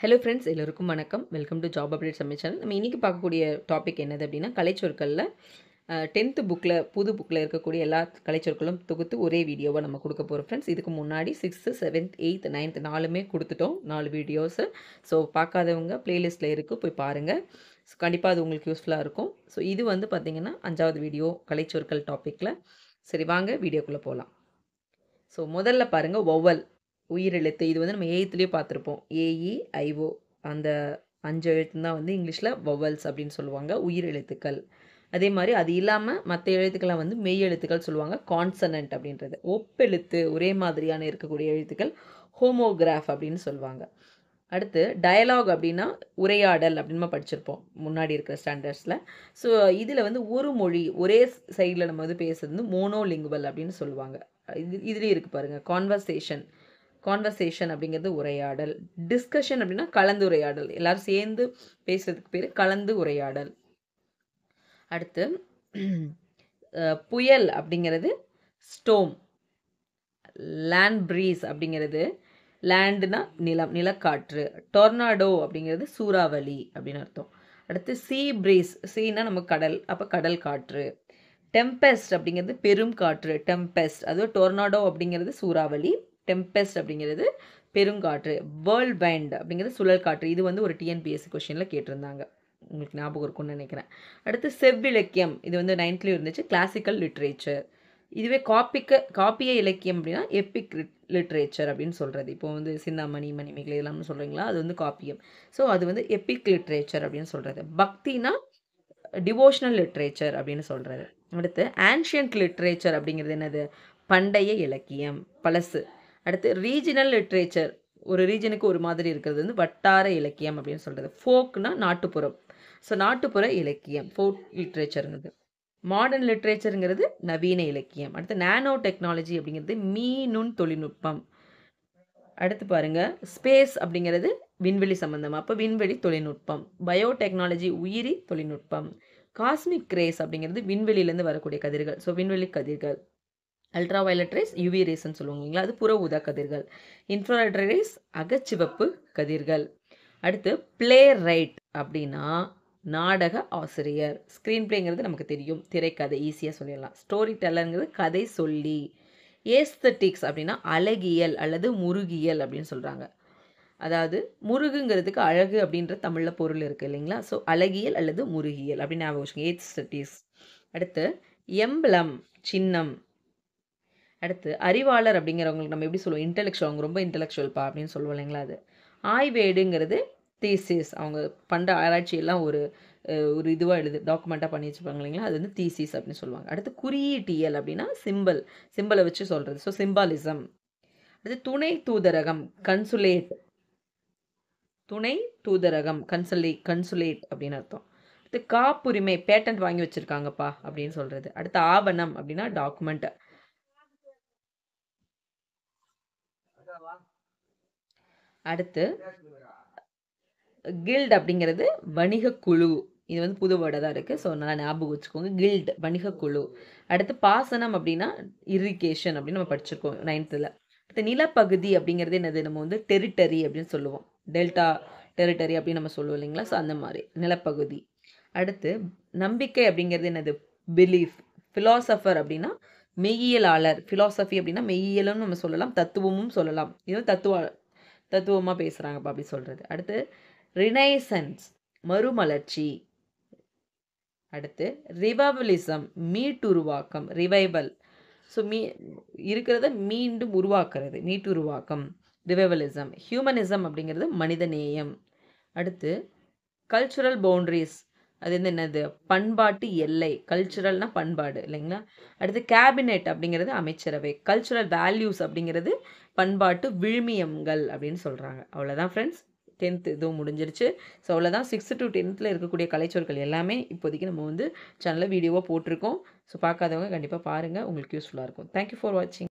Hello friends, எல்லோருக்கும் வணக்கம். Welcome to job update சமைச்சல். நம்ம இன்றைக்கி பார்க்கக்கூடிய டாபிக் என்னது அப்படின்னா, கலைச்சொற்களில் 10th புக்கில் புது புக்கில் இருக்கக்கூடிய எல்லா கலைச்சொற்களும் தொகுத்து ஒரே வீடியோவை நம்ம கொடுக்க போகிறோம் ஃப்ரெண்ட்ஸ். இதுக்கு முன்னாடி 6th 7th 8th 9th 4மே கொடுத்துட்டோம், 4 வீடியோஸு. ஸோ பார்க்காதவங்க ப்ளேலிஸ்ட்டில் இருக்குது, போய் பாருங்கள். ஸோ கண்டிப்பாக அது உங்களுக்கு யூஸ்ஃபுல்லாக இருக்கும். ஸோ இது வந்து பார்த்திங்கன்னா 5வது வீடியோ கலைச்சொற்கள் டாப்பிக்கில். சரி, வாங்க வீடியோக்குள்ளே போகலாம். ஸோ முதல்ல பாருங்கள், ஒவல் உயிரெழுத்து. இது வந்து நம்ம 8th பார்த்துருப்போம். AEIO அந்த 5 எழுத்து தான் வந்து இங்கிலீஷில் வவல்ஸ் அப்படின்னு சொல்லுவாங்க, உயிரெழுத்துக்கள். அதே மாதிரி அது இல்லாமல் மற்ற எழுத்துக்களை வந்து மெய் எழுத்துக்கள் சொல்லுவாங்க, கான்சனன்ட் அப்படின்றது. ஒப்பெழுத்து ஒரே மாதிரியான இருக்கக்கூடிய எழுத்துக்கள் ஹோமோகிராஃப் அப்படின்னு சொல்லுவாங்க. அடுத்து டயலாக் அப்படின்னா உரையாடல் அப்படின்னு நம்ம படிச்சிருப்போம் முன்னாடி இருக்கிற ஸ்டாண்டர்ட்ஸில். ஸோ இதில் வந்து ஒரு மொழி ஒரே சைடில் நம்ம வந்து பேசுறது வந்து மோனோலிங்குவல் அப்படின்னு சொல்லுவாங்க. இதுலேயும் இருக்குது பாருங்கள், கான்வர்சேஷன் அப்படிங்கிறது உரையாடல். டிஸ்கஷன் அப்படின்னா கலந்துரையாடல், எல்லாரும் சேர்ந்து பேசுறதுக்கு பேர் கலந்து உரையாடல். அடுத்து புயல் அப்படிங்கிறது ஸ்டோம். லேண்ட் ப்ரீஸ் அப்படிங்கிறது, லேண்டுனா நிலம், நிலக்காற்று. டொர்னாடோ அப்படிங்கிறது சூறாவளி அப்படின்னு அர்த்தம். அடுத்து சீ ப்ரீஸ், சீனா நம்ம கடல், அப்போ கடல் காற்று. டெம்பெஸ்ட் அப்படிங்கிறது பெரும் காற்று, டெம்பெஸ்ட். அதுவும் டொர்னாடோ அப்படிங்கிறது சூறாவளி, டெம்பெஸ்ட் அப்படிங்கிறது பெருங்காற்று. வேர்ல்ட் வைண்ட் அப்படிங்கிறது சுழல் காற்று. இது வந்து ஒரு டிஎன்பிஎஸ்சி கொஸ்டினில் கேட்டிருந்தாங்க, உங்களுக்கு ஞாபகம் இருக்கும்னு நினைக்கிறேன். அடுத்து செவ்விலக்கியம், இது வந்து 9th இருந்துச்சு, கிளாசிக்கல் லிட்ரேச்சர். இதுவே காப்பிய இலக்கியம் அப்படின்னா எப்பிக் லிட்ரேச்சர் அப்படின்னு சொல்கிறது. இப்போ வந்து சிந்தாமணி, மணிமேகலை இதெல்லாம் சொல்கிறீங்களா, அது வந்து காப்பியம். ஸோ அது வந்து எப்பிக் லிட்ரேச்சர் அப்படின்னு சொல்கிறது. பக்தினா டிவோஷனல் லிட்ரேச்சர் அப்படின்னு சொல்கிறது. அடுத்து ஆன்ஷியன்ட் லிட்ரேச்சர் அப்படிங்கிறது என்னது, பண்டைய இலக்கியம், பழசு. அடுத்து ரீஜினல் லிட்ரேச்சர், ஒரு ரீஜனுக்கு ஒரு மாதிரி இருக்கிறது வந்து வட்டார இலக்கியம் அப்படின்னு சொல்கிறது. ஃபோக்னா நாட்டுப்புறம், ஸோ நாட்டுப்புற இலக்கியம் ஃபோக் லிட்ரேச்சருங்கிறது. மாடர்ன் லிட்ரேச்சருங்கிறது நவீன இலக்கியம். அடுத்து நானோ டெக்னாலஜி அப்படிங்கிறது மீநுண் தொழில்நுட்பம். அடுத்து பாருங்கள், ஸ்பேஸ் அப்படிங்கிறது விண்வெளி சம்பந்தம், அப்போ விண்வெளி தொழில்நுட்பம். பயோடெக்னாலஜி உயிரி தொழில்நுட்பம். காஸ்மிக் ரேஸ் அப்படிங்கிறது விண்வெளியிலேருந்து வரக்கூடிய கதிர்கள், ஸோ விண்வெளி கதிர்கள். அல்ட்ரா வயலட் ரேஸ் யூவி ரேஸ்ன்னு சொல்லுவாங்க இல்லைங்களா, அது புற ஊதா கதிர்கள். இன்ஃப்ராரெட் ரேஸ் அகச்சிவப்பு கதிர்கள். அடுத்து பிளே ரைட் அப்படின்னா நாடக ஆசிரியர். ஸ்க்ரீன் பிளேங்கிறது நமக்கு தெரியும், திரைக்கதை, ஈஸியாக சொல்லிடலாம். ஸ்டோரி டெல்லருங்கிறது கதை சொல்லி. ஏஸ்தட்டிக்ஸ் அப்படின்னா அழகியல் அல்லது முருகியல் அப்படின்னு சொல்கிறாங்க. அதாவது முருகுங்கிறதுக்கு அழகு அப்படின்ற தமிழில் பொருள் இருக்குது இல்லைங்களா, ஸோ அழகியல் அல்லது முருகியல் அப்படின்னு ஞாபகம் வச்சுக்கோங்க, ஏஸ்தட்டிக்ஸ். அடுத்து எம்பளம், சின்னம். அடுத்து அறிவாளர் அப்படிங்கிறவங்களுக்கு நம்ம எப்படி சொல்லுவோம், இன்டெலெக்சுவல், அவங்க ரொம்ப இன்டெலெக்சுவல்ப்பா அப்படின்னு சொல்லுவோம் இல்லைங்களா, அது. ஆய்வேடுங்கிறது தீசிஸ், அவங்க பண்ணுற ஆராய்ச்சியெல்லாம் ஒரு இதுவாக டாக்குமெண்ட்டாக பண்ணி வச்சுப்பாங்க இல்லைங்களா, அது வந்து தீசிஸ் அப்படின்னு சொல்லுவாங்க. அடுத்து குறியீட்டியல் அப்படின்னா சிம்பிளை வச்சு சொல்கிறது, ஸோ சிம்பாலிசம். அடுத்து துணை தூதரகம், கன்சுலேட், துணை தூதரகம், கன்சுலேட் அப்படின்னு அர்த்தம். அடுத்து காப்புரிமை, பேட்டன்ட் வாங்கி வச்சுருக்காங்கப்பா அப்படின்னு சொல்கிறது. அடுத்து ஆவணம் அப்படின்னா டாக்குமெண்ட். அடுத்து கில்ட் அப்படிங்கிறது வணிக குழு, இது வந்து புது வேர்டாக தான் இருக்குது, ஸோ நல்லா ஞாபகம் வச்சுக்கோங்க, கில்ட் வணிக குழு. அடுத்து பாசனம் அப்படின்னா இரிகேஷன் அப்படின்னு நம்ம படிச்சிருக்கோம் 9th. அடுத்து நிலப்பகுதி அப்படிங்கிறது என்னது, நம்ம வந்து டெரிட்டரி அப்படின்னு சொல்லுவோம், டெல்டா டெரிட்டரி அப்படின்னு நம்ம சொல்லுவோம் இல்லைங்களா, ஸோ அந்த மாதிரி நிலப்பகுதி. அடுத்து நம்பிக்கை அப்படிங்கிறது என்னது, பிலீஃப். ஃபிலாசபர் அப்படின்னா மெய்யியலாளர், ஃபிலாசபி அப்படின்னா மெய்யியலும் நம்ம சொல்லலாம், தத்துவமும் சொல்லலாம். இது வந்து தத்துவமாக பேசுகிறாங்கப்பா அப்படி சொல்கிறது. அடுத்து ரினைசன்ஸ், மறுமலர்ச்சி. அடுத்து ரிவைவலிசம், மீட்டுருவாக்கம், ரிவைவல். ஸோ இருக்கிறத மீண்டும் உருவாக்குறது, மீட்டுருவாக்கம், ரிவைவலிசம். ஹியூமனிசம் அப்படிங்கிறது மனிதநேயம். அடுத்து கல்ச்சுரல் பவுண்ட்ரிஸ், அது வந்து என்னது, பண்பாட்டு எல்லை, கல்ச்சுரல்னா பண்பாடு இல்லைங்களா. அடுத்து கேபினெட் அப்படிங்கிறது அமைச்சரவை. கல்ச்சுரல் வேல்யூஸ் அப்படிங்கிறது பண்பாட்டு விழுமியங்கள் அப்படின்னு சொல்கிறாங்க. அவ்வளோதான் ஃப்ரெண்ட்ஸ், 10th இதுவும் முடிஞ்சிருச்சு. ஸோ அவ்வளோதான், 6th to 10th இருக்கக்கூடிய கலைச்சொற்கள் எல்லாமே இப்போதைக்கு நம்ம வந்து சேனலில் வீடியோவாக போட்டிருக்கோம். ஸோ பார்க்காதவங்க கண்டிப்பாக பாருங்கள், உங்களுக்கு யூஸ்ஃபுல்லாக இருக்கும். தேங்க்யூ ஃபார் வாட்சிங்.